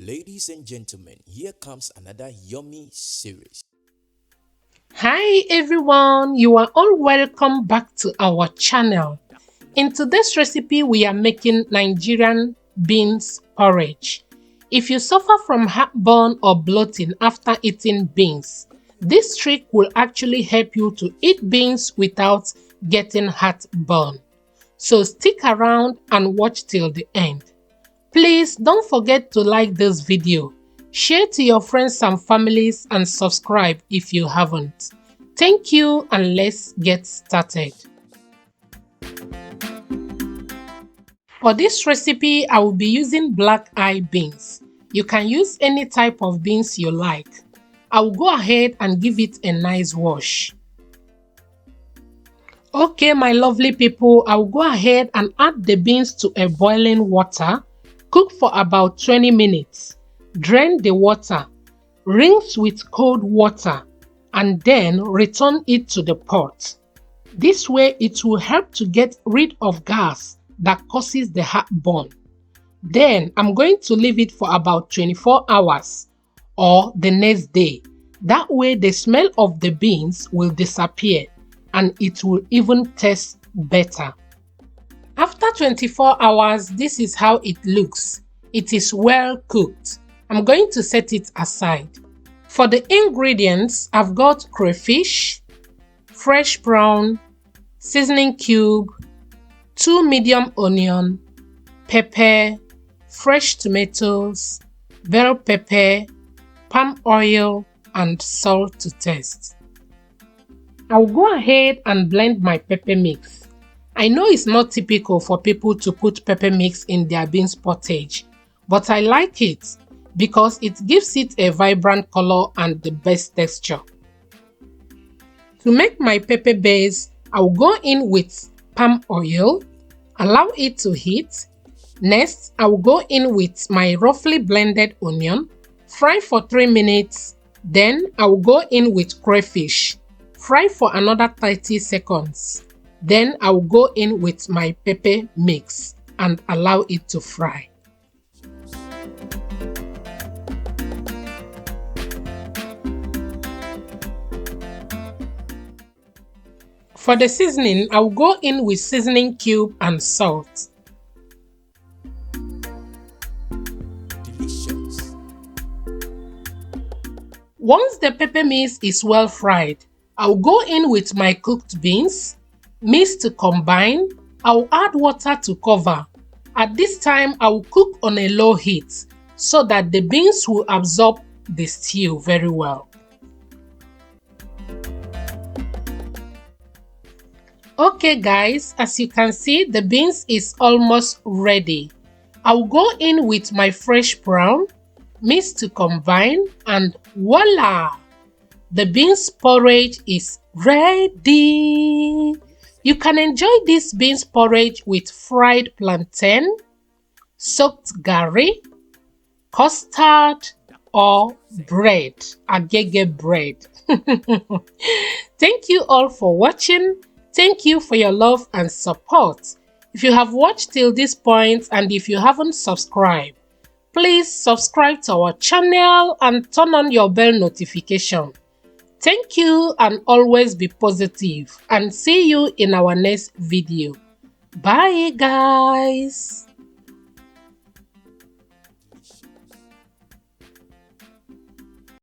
Ladies and gentlemen, here comes another yummy series. Hi everyone, you are all welcome back to our channel. In today's recipe, we are making Nigerian beans porridge. If you suffer from heartburn or bloating after eating beans, this trick will actually help you to eat beans without getting heartburn. So stick around and watch till the end. Please don't forget to like this video, share to your friends and families, and subscribe if you haven't. Thank you, and let's get started. For this recipe, I will be using black eye beans. You can use any type of beans you like. I will go ahead and give it a nice wash. Okay, my lovely people, I will go ahead and add the beans to a boiling water. Cook for about 20 minutes. Drain the water. Rinse with cold water and then return it to the pot. This way it will help to get rid of gas that causes the heartburn. Then I'm going to leave it for about 24 hours or the next day. That way the smell of the beans will disappear and it will even taste better. After 24 hours, this is how it looks. It is well cooked. I'm going to set it aside. For the ingredients, I've got crayfish, fresh prawn, seasoning cube, 2 medium onion, pepper, fresh tomatoes, bell pepper, palm oil, and salt to taste. I'll go ahead and blend my pepper mix. I know it's not typical for people to put pepper mix in their beans pottage, but I like it because it gives it a vibrant color and the best texture. To make my pepper base, I will go in with palm oil, allow it to heat. Next, I will go in with my roughly blended onion, fry for 3 minutes. Then I will go in with crayfish, fry for another 30 seconds. Then I will go in with my pepper mix and allow it to fry. For the seasoning, I will go in with seasoning cube and salt. Delicious. Once the pepper mix is well fried, I will go in with my cooked beans. Mix to combine. I will add water to cover. At this time, I will cook on a low heat so that the beans will absorb the stew very well. Okay guys, as you can see, the beans is almost ready. I will go in with my fresh prawn, mix to combine, and voila! The beans porridge is ready. You can enjoy this beans porridge with fried plantain, soaked garri, custard, or bread, agege bread. Thank you all for watching. Thank you for your love and support. If you have watched till this point and if you haven't subscribed, please subscribe to our channel and turn on your bell notification. Thank you and always be positive, and see you in our next video. Bye guys.